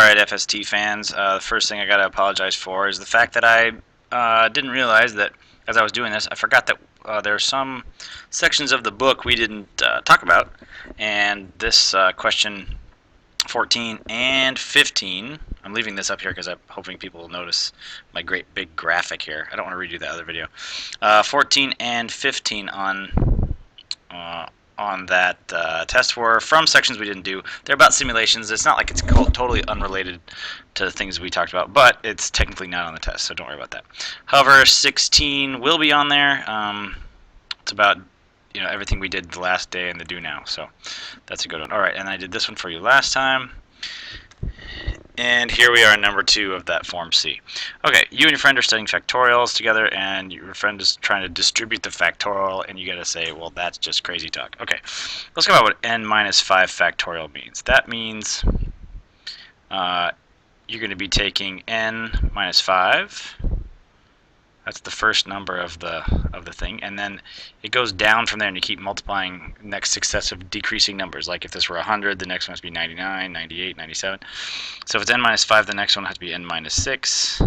Alright, FST fans, the first thing I gotta apologize for is the fact that I didn't realize that as I was doing this, I forgot that there are some sections of the book we didn't talk about, and this question 14 and 15, I'm leaving this up here because I'm hoping people will notice my great big graphic here. I don't want to redo that other video. 14 and 15 uh, on that test were from sections we didn't do. They're about simulations. It's not like it's totally unrelated to the things we talked about, but it's technically not on the test, so don't worry about that. However, 16 will be on there. It's about everything we did the last day and the do now, so that's a good one. All right, and I did this one for you last time. And here we are, number 2 of that Form C. Okay, you and your friend are studying factorials together, and your friend is trying to distribute the factorial, and you got to say, well, that's just crazy talk. Okay, let's talk about what n minus 5 factorial means. That means you're going to be taking n minus 5. That's the first number of the thing, and then it goes down from there, and you keep multiplying next successive decreasing numbers. Like if this were 100, the next one has to be 99, 98, 97. So if it's n minus 5, the next one has to be n minus 6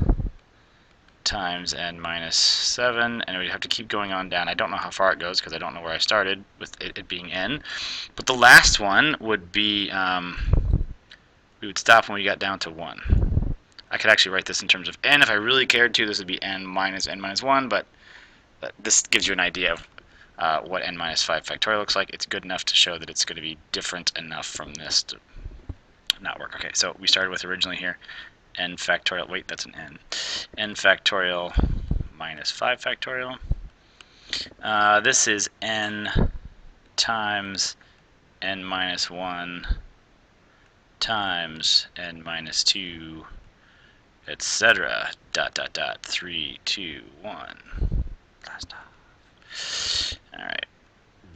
times n minus 7, and we have to keep going on down. I don't know how far it goes because I don't know where I started with it being n. But the last one would be, we would stop when we got down to 1. I could actually write this in terms of n if I really cared to. This would be n minus 1, but this gives you an idea of what n minus 5 factorial looks like. It's good enough to show that it's going to be different enough from this to not work. Okay, so we started with originally here n factorial. Wait, that's an n. N factorial minus 5 factorial. This is n times n minus 1 times n minus 2, etc. ... 3, 2, 1. Last off. Alright.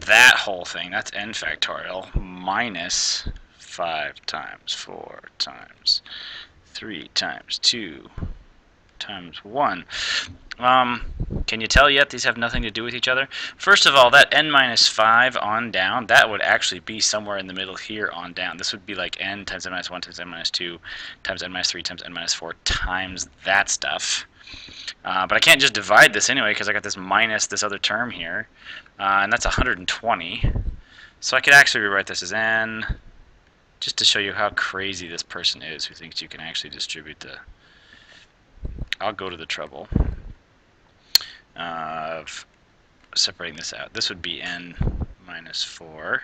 That whole thing, that's n factorial minus 5 times 4 times 3 times 2 times 1. Can you tell yet these have nothing to do with each other? First of all, that n minus 5 on down, that would actually be somewhere in the middle here on down. This would be like n times n minus 1 times n minus 2 times n minus 3 times n minus 4 times that stuff. But I can't just divide this anyway because I got this minus this other term here, and that's 120. So I could actually rewrite this as n, just to show you how crazy this person is who thinks you can actually distribute the... I'll go to the trouble of separating this out. This would be n minus 4.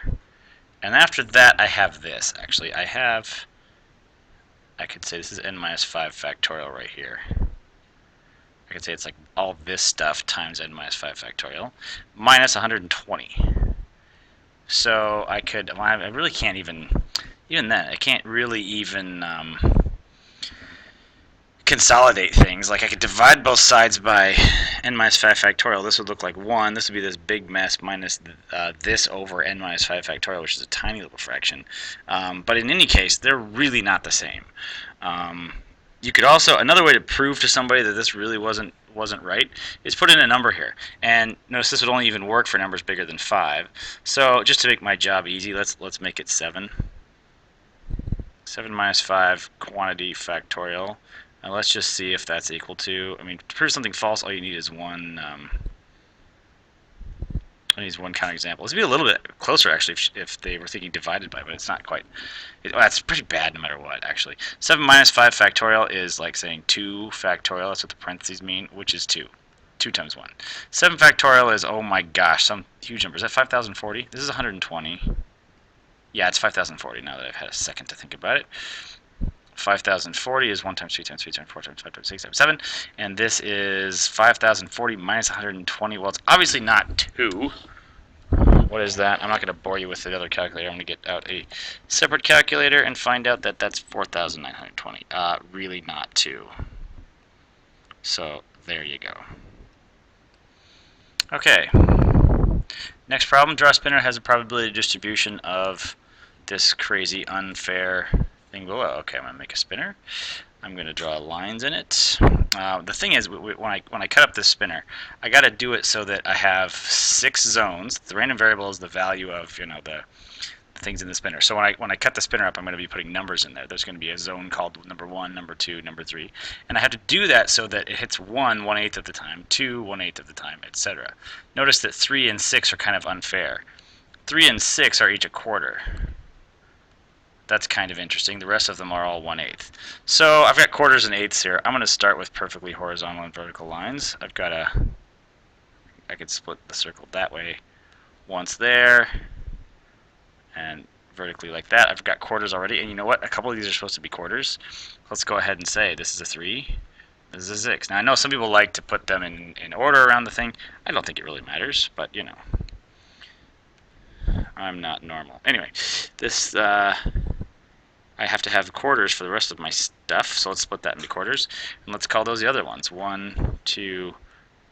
And after that, I have this. Actually, I could say this is n minus 5 factorial right here. I could say it's like all this stuff times n minus 5 factorial minus 120. So I could, well, I really can't even then, I can't really even consolidate things. Like I could divide both sides by n minus 5 factorial. This would look like 1. This would be this big mess minus this over n minus 5 factorial, which is a tiny little fraction. But in any case, they're really not the same. You could also, another way to prove to somebody that this really wasn't right is put in a number here. And notice this would only even work for numbers bigger than 5. So just to make my job easy, let's make it 7. 7 minus 5 quantity factorial. Now let's just see if that's equal to, I mean, to prove something false, all you need is one counterexample. This would be a little bit closer, actually, if they were thinking divided by, but it's not quite. Well, that's pretty bad no matter what, actually. 7 minus 5 factorial is like saying 2 factorial. That's what the parentheses mean, which is 2. 2 times 1. 7 factorial is, oh my gosh, some huge number. Is that 5,040? This is 120. Yeah, it's 5,040 now that I've had a second to think about it. 5,040 is 1 times 3 times 3 times 4 times 5 times 6 times 7. And this is 5,040 minus 120. Well, it's obviously not 2. What is that? I'm not going to bore you with the other calculator. I'm going to get out a separate calculator and find out that that's 4,920. Really not 2. So there you go. Okay. Next problem. Draw a spinner has a probability distribution of this crazy unfair thing below. Okay, I'm going to make a spinner. I'm going to draw lines in it. The thing is, when I cut up this spinner, I got to do it so that I have 6 zones. The random variable is the value of things in the spinner. So when I cut the spinner up, I'm going to be putting numbers in there. There's going to be a zone called number 1, number 2, number 3, and I have to do that so that it hits 1 1/8 of the time, 2 1/8 of the time, etc. Notice that 3 and 6 are kind of unfair. 3 and 6 are each a quarter. That's kind of interesting. The rest of them are all 1/8. So I've got quarters and eighths here. I'm going to start with perfectly horizontal and vertical lines. I could split the circle that way once there, and vertically like that. I've got quarters already, and you know what? A couple of these are supposed to be quarters. Let's go ahead and say this is a 3, this is a 6. Now I know some people like to put them in order around the thing. I don't think it really matters, but you know, I'm not normal. Anyway, this I have to have quarters for the rest of my stuff, so let's split that into quarters, and let's call those the other ones. 1, 2,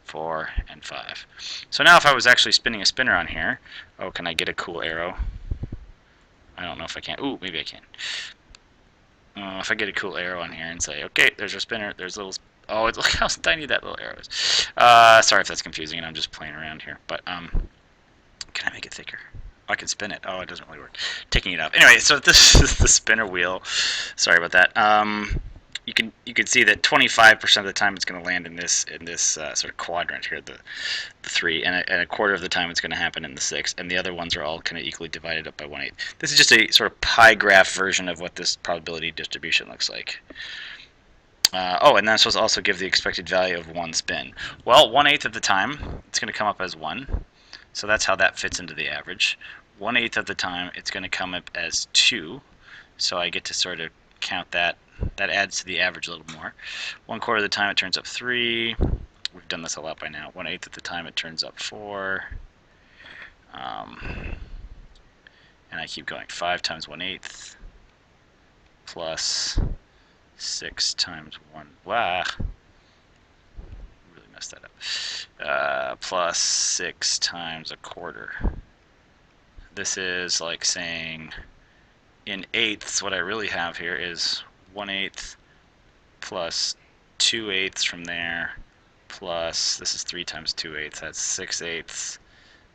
4, and 5. So now if I was actually spinning a spinner on here, oh, can I get a cool arrow? I don't know if I can. Ooh, maybe I can. If I get a cool arrow on here and say, okay, there's your spinner, there's little, oh, look how tiny that little arrow is. Sorry if that's confusing and I'm just playing around here, but can I make it thicker? I can spin it. Oh, it doesn't really work. Taking it up. Anyway, so this is the spinner wheel. Sorry about that. You can see that 25% of the time it's going to land in this sort of quadrant here, the 3, and a quarter of the time it's going to happen in the 6, and the other ones are all kind of equally divided up by 1/8. This is just a sort of pie graph version of what this probability distribution looks like. Oh, and then I'm supposed to also give the expected value of one spin. Well, 1/8 of the time it's going to come up as 1. So that's how that fits into the average. 1/8 of the time, it's going to come up as 2. So I get to sort of count that. That adds to the average a little more. 1/4 of the time, it turns up 3. We've done this a lot by now. 1/8 of the time, it turns up 4. And I keep going. 5 times 1/8 plus 6 times 1. Wow. Messed that up. Plus 6 times a quarter. This is like saying in eighths, what I really have here is 1/8 plus 2/8 from there, plus, this is 3 times 2/8, that's 6/8,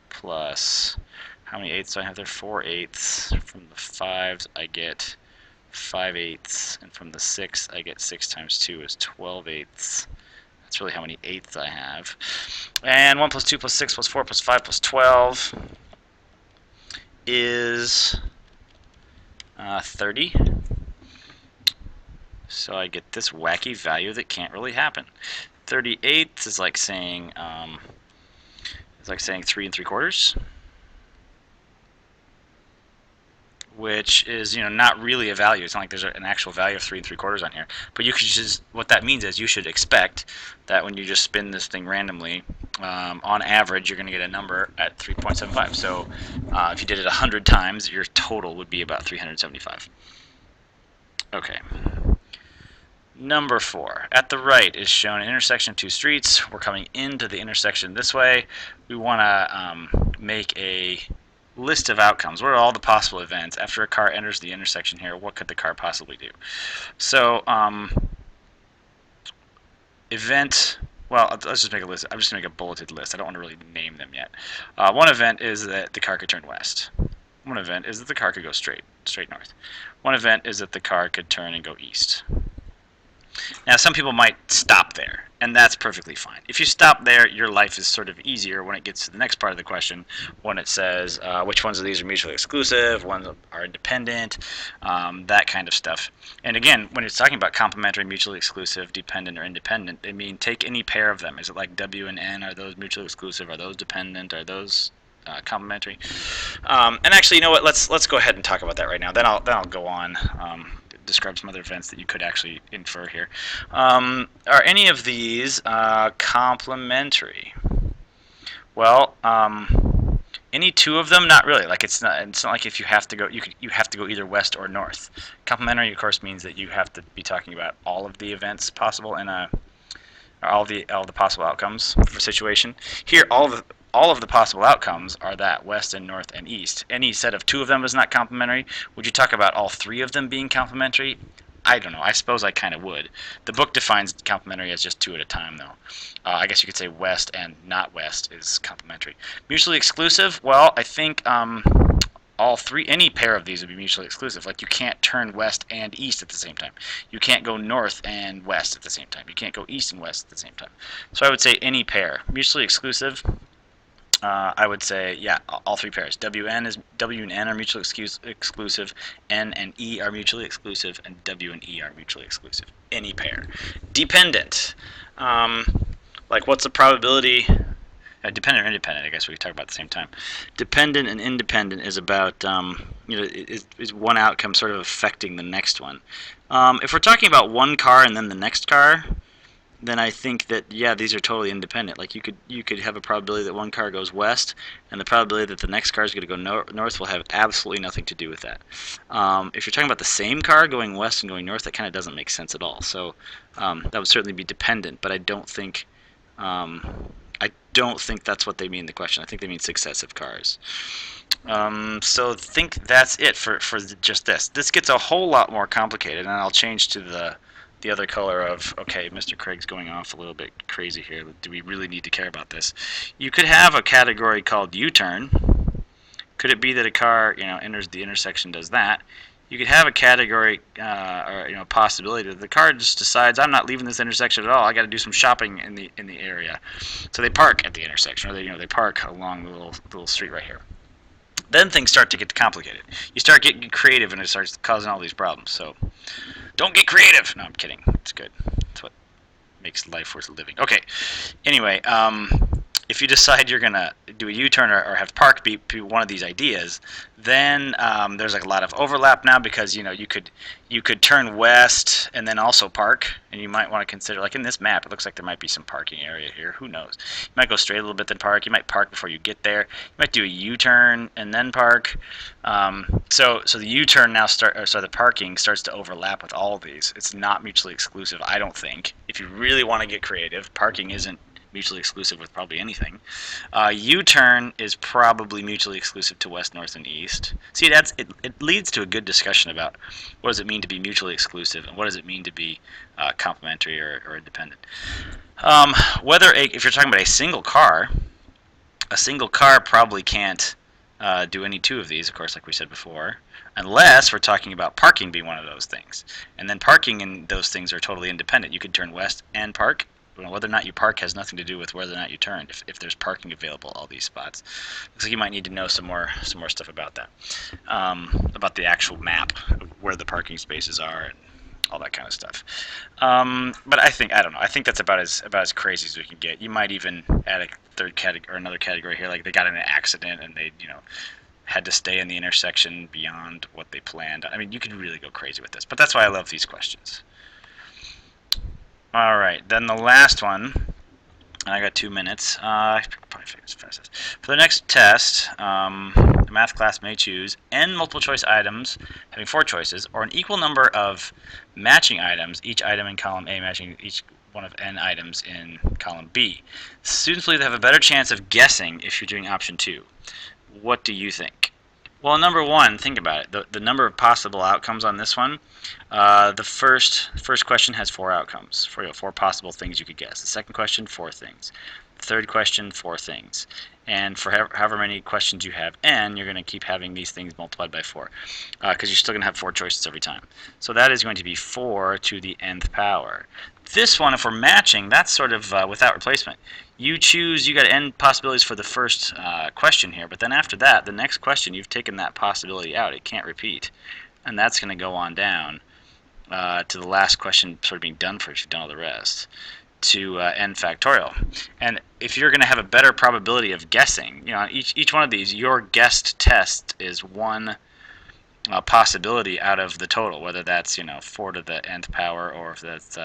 plus, how many eighths do I have there? 4/8. From the 5s, I get 5/8, and from the 6, I get 6 times 2 is 12/8. That's really how many eighths I have. And 1 plus 2 plus 6 plus 4 plus 5 plus 12 is 30. So I get this wacky value that can't really happen. 38 is like saying 3 3/4, which is, you know, not really a value. It's not like there's an actual value of 3 3/4 on here. But you could just, what that means is you should expect that when you just spin this thing randomly, on average, you're going to get a number at 3.75. So if you did it 100 times, your total would be about 375. Okay. Number 4. At the right is shown an intersection of 2 streets. We're coming into the intersection this way. We want to make a list of outcomes. What are all the possible events? After a car enters the intersection here, what could the car possibly do? So, well, let's just make a list. I'm just going to make a bulleted list. I don't want to really name them yet. One event is that the car could turn west. One event is that the car could go straight north. One event is that the car could turn and go east. Now, some people might stop there, and that's perfectly fine. If you stop there, your life is sort of easier when it gets to the next part of the question, when it says which ones of these are mutually exclusive, ones are independent, that kind of stuff. And again, when it's talking about complementary, mutually exclusive, dependent, or independent, they mean take any pair of them. Is it like W and N? Are those mutually exclusive? Are those dependent? Are those complementary? And actually, you know what? Let's go ahead and talk about that right now. Then I'll go on. Describe some other events that you could actually infer here. Are any of these complementary? Well, any two of them, not really. Like it's not like if you have to go, you have to go either west or north. Complementary, of course, means that you have to be talking about all of the events possible in a, or all the possible outcomes of a situation. Here, all of the possible outcomes are that west and north and east. Any set of two of them is not complementary. Would you talk about all three of them being complementary? I don't know. I suppose I kind of would. The book defines complementary as just 2 at a time, though. I guess you could say west and not west is complementary. Mutually exclusive, well, I think any pair of these would be mutually exclusive. Like you can't turn west and east at the same time. You can't go north and west at the same time. You can't go east and west at the same time. So I would say any pair. Mutually exclusive, I would say, yeah, all three pairs. W and N are mutually exclusive. N and E are mutually exclusive, and W and E are mutually exclusive. Any pair. Dependent. Like, what's the probability? Dependent or independent, I guess we talk about at the same time. Dependent and independent is about, is one outcome sort of affecting the next one. If we're talking about one car and then the next car, then I think that, yeah, these are totally independent. Like you could have a probability that one car goes west, and the probability that the next car is going to go north will have absolutely nothing to do with that. If you're talking about the same car going west and going north, that kind of doesn't make sense at all. So that would certainly be dependent, but I don't think that's what they mean in the question. I think they mean successive cars. So I think that's it for just this. This gets a whole lot more complicated, and I'll change to the other color of, okay, Mr. Craig's going off a little bit crazy here. Do we really need to care about this? You could have a category called U-turn. Could it be that a car, enters the intersection, does that? You could have a category or possibility that the car just decides, I'm not leaving this intersection at all. I got to do some shopping in the area. So they park at the intersection, or they park along the little street right here. Then things start to get complicated. You start getting creative, and it starts causing all these problems. So don't get creative. No, I'm kidding. It's good. It's what makes life worth living. Okay. Anyway, if you decide you're going to do a U-turn or have park be one of these ideas, then there's like a lot of overlap now, because you could turn west and then also park, and you might want to consider, like in this map, it looks like there might be some parking area here. Who knows? You might go straight a little bit then park. You might park before you get there. You might do a U-turn and then park. So the U-turn now the parking starts to overlap with all of these. It's not mutually exclusive, I don't think. If you really want to get creative, parking isn't mutually exclusive with probably anything. U-turn is probably mutually exclusive to west, north, and east. See, it leads to a good discussion about what does it mean to be mutually exclusive, and what does it mean to be complementary or independent. If you're talking about a single car probably can't do any two of these, of course, like we said before, unless we're talking about parking being one of those things. And then parking and those things are totally independent. You could turn west and park. Whether or not you park has nothing to do with whether or not you turn. If there's parking available, all these spots. Looks like you might need to know some more stuff about that, about the actual map, where the parking spaces are, and all that kind of stuff. But I don't know. I think that's about as crazy as we can get. You might even add a third category or another category here, like they got in an accident and they had to stay in the intersection beyond what they planned. I mean, you could really go crazy with this. But that's why I love these questions. All right, then the last one, and I got 2 minutes. I could probably figure this fast. For the next test, the math class may choose n multiple choice items having 4 choices, or an equal number of matching items, each item in column A matching each one of n items in column B. Students believe they have a better chance of guessing if you're doing option 2. What do you think? Well, number one, think about it. The number of possible outcomes on this one. The first question has 4 outcomes, 4 possible things you could guess. The second question, 4 things. The third question, 4 things. And for however many questions you have n, you're going to keep having these things multiplied by 4, because you're still going to have 4 choices every time. So that is going to be 4 to the nth power. This one, if we're matching, that's sort of without replacement. You got n possibilities for the first question here, but then after that, the next question, you've taken that possibility out. It can't repeat. And that's going to go on down to the last question sort of being done first. You've done all the rest, to n factorial. And if you're going to have a better probability of guessing, each one of these, your guessed test is one possibility out of the total, whether that's 4 to the nth power or if that's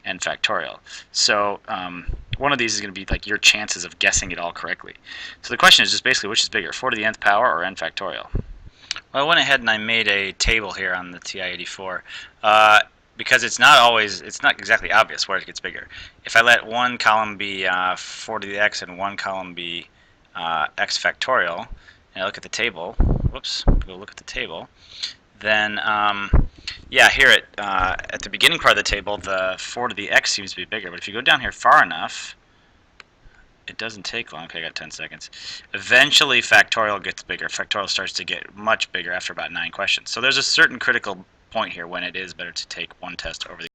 n factorial. So one of these is going to be like your chances of guessing it all correctly. So the question is just basically which is bigger, 4 to the nth power or n factorial? Well, I went ahead and I made a table here on the TI-84 because it's not exactly obvious where it gets bigger. If I let one column be 4 to the x and one column be x factorial, and I look at the table, go look at the table, then yeah, here at the beginning part of the table, the 4 to the x seems to be bigger. But if you go down here far enough, it doesn't take long. Okay, I got 10 seconds. Eventually, factorial gets bigger. Factorial starts to get much bigger after about 9 questions. So there's a certain critical point here when it is better to take one test over the